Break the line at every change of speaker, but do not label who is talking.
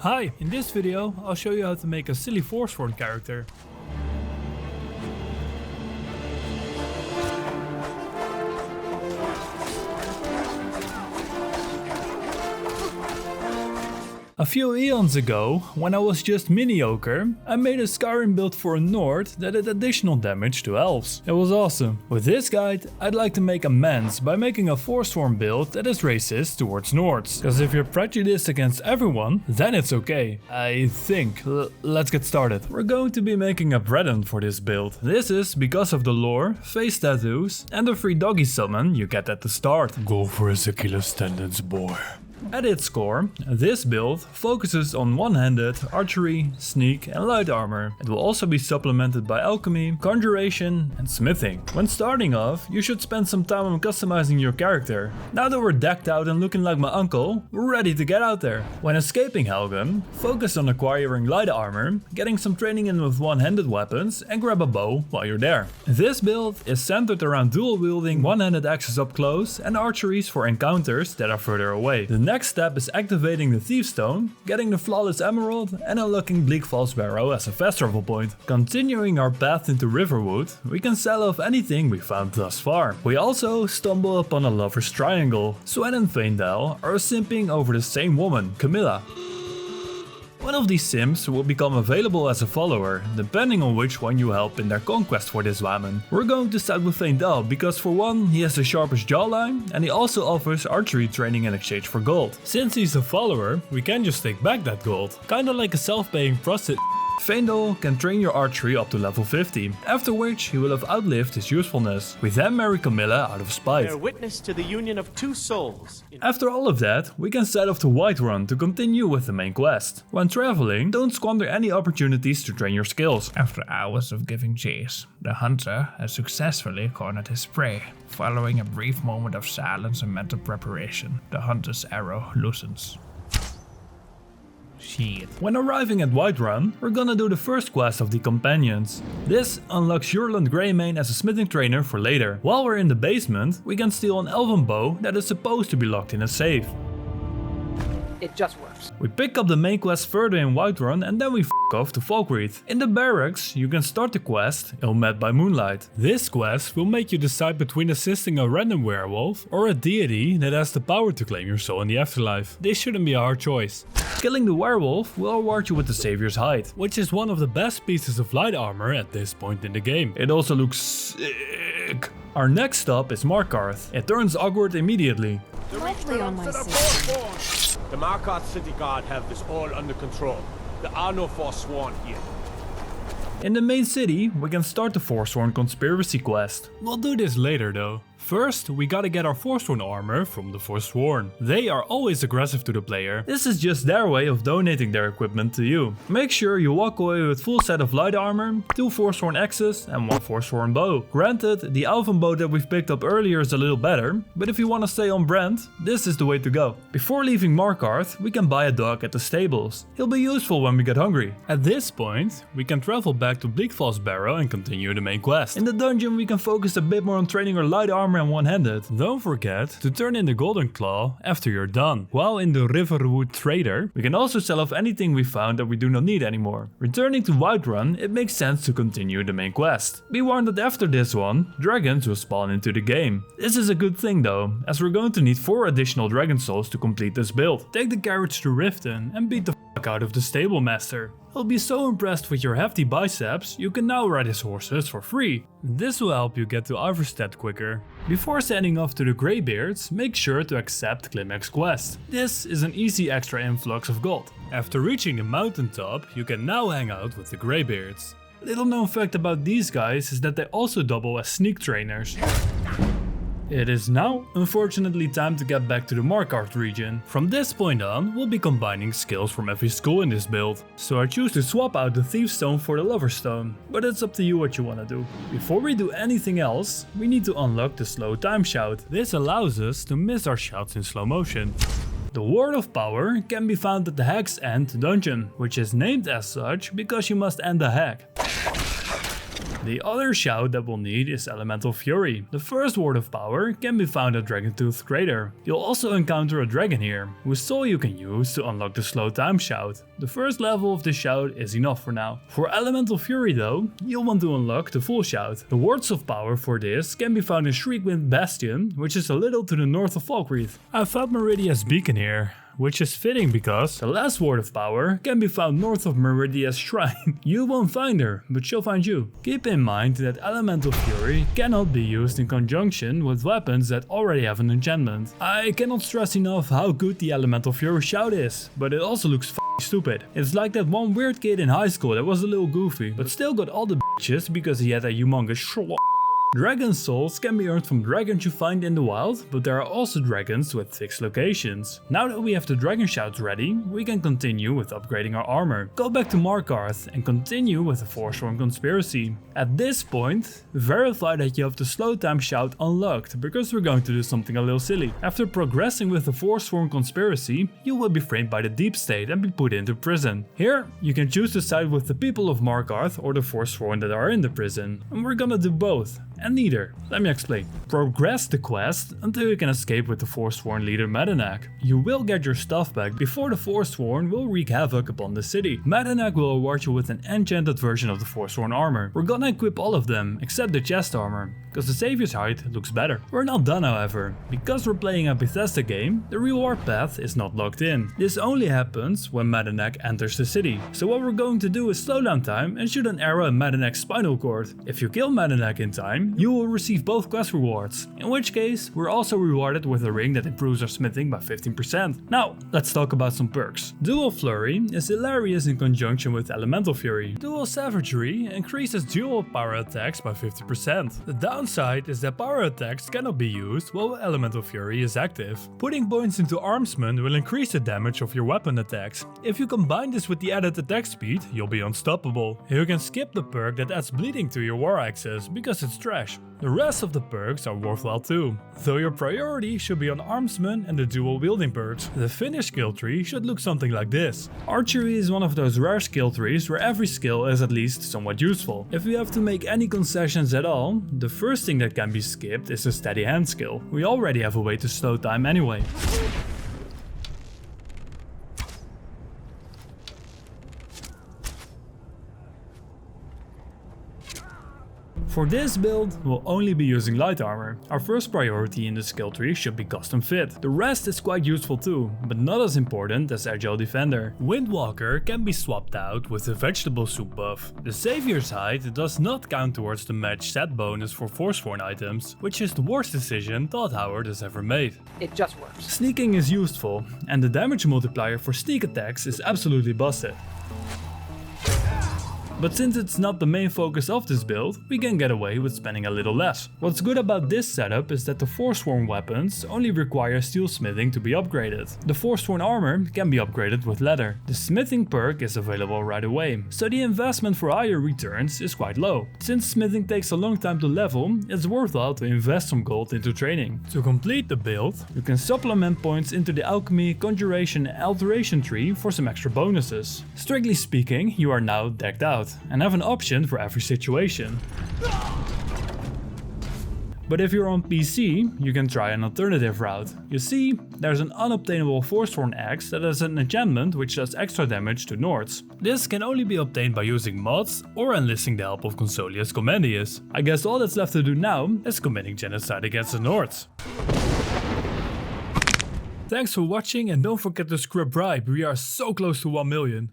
Hi, in this video I'll show you how to make a silly Forsworn character. A few eons ago, when I was just MedioCore, I made a Skyrim build for a Nord that did additional damage to elves. It was awesome. With this guide, I'd like to make amends by making a Forsworn build that is racist towards Nords. Cause if you're prejudiced against everyone, then it's okay. I think. Let's get started. We're going to be making a Breton for this build. This is because of the lore, face tattoos, and the free doggy summon you get at the start. Go for his Achilles tendons, boy. At its core, this build focuses on one-handed, archery, sneak and light armor. It will also be supplemented by alchemy, conjuration and smithing. When starting off, you should spend some time on customizing your character. Now that we're decked out and looking like my uncle, we're ready to get out there. When escaping Helgen, focus on acquiring light armor, getting some training in with one-handed weapons and grab a bow while you're there. This build is centered around dual wielding, one-handed axes up close and archeries for encounters that are further away. The next step is activating the Thief Stone, getting the Flawless Emerald and unlocking Bleak Falls Barrow as a fast travel point. Continuing our path into Riverwood, we can sell off anything we found thus far. We also stumble upon a lover's triangle. Swen and Faendal are simping over the same woman, Camilla. One of these sims will become available as a follower, depending on which one you help in their conquest for this woman. We're going to start with Faendal because for one, he has the sharpest jawline and he also offers archery training in exchange for gold. Since he's a follower, we can just take back that gold. Kinda like a self-paying prostitute. Faendal can train your archery up to level 50, after which he will have outlived his usefulness. We then marry Camilla out of spite.
Bear witness to the union of two souls.
After all of that, we can set off to Whiterun to continue with the main quest. When traveling, don't squander any opportunities to train your skills.
After hours of giving chase, the hunter has successfully cornered his prey. Following a brief moment of silence and mental preparation, the hunter's arrow loosens. Shit.
When arriving at Whiterun, we're gonna do the first quest of the Companions. This unlocks Jurland Greymane as a smithing trainer for later. While we're in the basement, we can steal an elven bow that is supposed to be locked in a safe.
It just works.
We pick up the main quest further in Whiterun and then we off to Falkreath. In the barracks, you can start the quest, Ill-Met by Moonlight. This quest will make you decide between assisting a random werewolf or a deity that has the power to claim your soul in the afterlife. This shouldn't be a hard choice. Killing the werewolf will award you with the Savior's Hide, which is one of the best pieces of light armor at this point in the game. It also looks sick. Our next stop is Markarth. It turns awkward immediately.
Lovely on my side.
The Markarth city guard have this all under control. There are no Forsworn here.
In the main city, we can start the Forsworn conspiracy quest. We'll do this later though. First, we gotta get our Forsworn armor from the Forsworn. They are always aggressive to the player. This is just their way of donating their equipment to you. Make sure you walk away with full set of light armor, 2 Forsworn axes and 1 Forsworn bow. Granted, the elven bow that we've picked up earlier is a little better, but if you wanna stay on brand, this is the way to go. Before leaving Markarth, we can buy a dog at the stables. He'll be useful when we get hungry. At this point, we can travel back to Bleak Falls Barrow and continue the main quest. In the dungeon, we can focus a bit more on training our light armor and one-handed. Don't forget to turn in the Golden Claw after you're done. While in the Riverwood Trader, we can also sell off anything we found that we do not need anymore. Returning to Whiterun, it makes sense to continue the main quest. Be warned that after this one, dragons will spawn into the game. This is a good thing though, as we're going to need 4 additional dragon souls to complete this build. Take the carriage to Riften and beat the fuck out of the stable master. He'll be so impressed with your hefty biceps, you can now ride his horses for free. This will help you get to Iverstead quicker. Before sending off to the Greybeards, make sure to accept Climax Quest. This is an easy extra influx of gold. After reaching the mountaintop, you can now hang out with the Greybeards. Little known fact about these guys is that they also double as sneak trainers. It is now, unfortunately, time to get back to the Markarth region. From this point on, we'll be combining skills from every school in this build. So I choose to swap out the Thief Stone for the Lover Stone, but it's up to you what you wanna do. Before we do anything else, we need to unlock the Slow Time Shout. This allows us to miss our shouts in slow motion. The Word of Power can be found at the Hag's End dungeon, which is named as such because you must end the hag. The other shout that we'll need is Elemental Fury. The first word of power can be found at Dragontooth Crater. You'll also encounter a dragon here, whose soul you can use to unlock the slow time shout. The first level of this shout is enough for now. For Elemental Fury though, you'll want to unlock the full shout. The words of power for this can be found in Shriekwind Bastion, which is a little to the north of Falkreath. I found Meridia's beacon here, which is fitting because the last word of power can be found north of Meridia's shrine. You won't find her, but she'll find you. Keep in mind that Elemental Fury cannot be used in conjunction with weapons that already have an enchantment. I cannot stress enough how good the Elemental Fury shout is, but it also looks stupid. It's like that one weird kid in high school that was a little goofy, but still got all the bitches because he had a humongous Dragon souls can be earned from dragons you find in the wild, but there are also dragons with fixed locations. Now that we have the dragon shouts ready, we can continue with upgrading our armor. Go back to Markarth and continue with the Forsworn conspiracy. At this point, verify that you have the slow time shout unlocked, because we're going to do something a little silly. After progressing with the Forsworn conspiracy, you will be framed by the deep state and be put into prison. Here, you can choose to side with the people of Markarth or the Forsworn that are in the prison, and we're gonna do both. And neither. Let me explain. Progress the quest until you can escape with the Forsworn leader Medenak. You will get your stuff back before the Forsworn will wreak havoc upon the city. Medenak will award you with an enchanted version of the Forsworn armor. We're gonna equip all of them except the chest armor, because the Savior's Hide looks better. We're not done however. Because we're playing a Bethesda game, the reward path is not locked in. This only happens when Medenak enters the city. So what we're going to do is slow down time and shoot an arrow in Medenak's spinal cord. If you kill Medenak in time, you will receive both quest rewards, in which case we're also rewarded with a ring that improves our smithing by 15%. Now, let's talk about some perks. Dual Flurry is hilarious in conjunction with Elemental Fury. Dual Savagery increases dual power attacks by 50%. The downside is that power attacks cannot be used while Elemental Fury is active. Putting points into Armsman will increase the damage of your weapon attacks. If you combine this with the added attack speed, you'll be unstoppable. You can skip the perk that adds bleeding to your war axes because it's trash. The rest of the perks are worthwhile too, though your priority should be on Armsman and the dual wielding perks. The finished skill tree should look something like this. Archery is one of those rare skill trees where every skill is at least somewhat useful. If we have to make any concessions at all, the first thing that can be skipped is the steady hand skill. We already have a way to slow time anyway. For this build, we'll only be using light armor. Our first priority in the skill tree should be custom fit. The rest is quite useful too, but not as important as Agile Defender. Windwalker can be swapped out with the vegetable soup buff. The Savior's Hide does not count towards the match set bonus for Forsworn items, which is the worst decision Todd Howard has ever made.
It just works.
Sneaking is useful, and the damage multiplier for sneak attacks is absolutely busted. But since it's not the main focus of this build, we can get away with spending a little less. What's good about this setup is that the Forsworn weapons only require steel smithing to be upgraded. The Forsworn armor can be upgraded with leather. The smithing perk is available right away, so the investment for higher returns is quite low. Since smithing takes a long time to level, it's worthwhile to invest some gold into training. To complete the build, you can supplement points into the Alchemy, Conjuration and Alteration tree for some extra bonuses. Strictly speaking, you are now decked out and have an option for every situation. But if you're on PC, you can try an alternative route. You see, there's an unobtainable Forsworn axe that has an enchantment which does extra damage to Nords. This can only be obtained by using mods or enlisting the help of Consolius Commandius. I guess all that's left to do now is committing genocide against the Nords. Thanks for watching and don't forget to subscribe, we are so close to 1 million.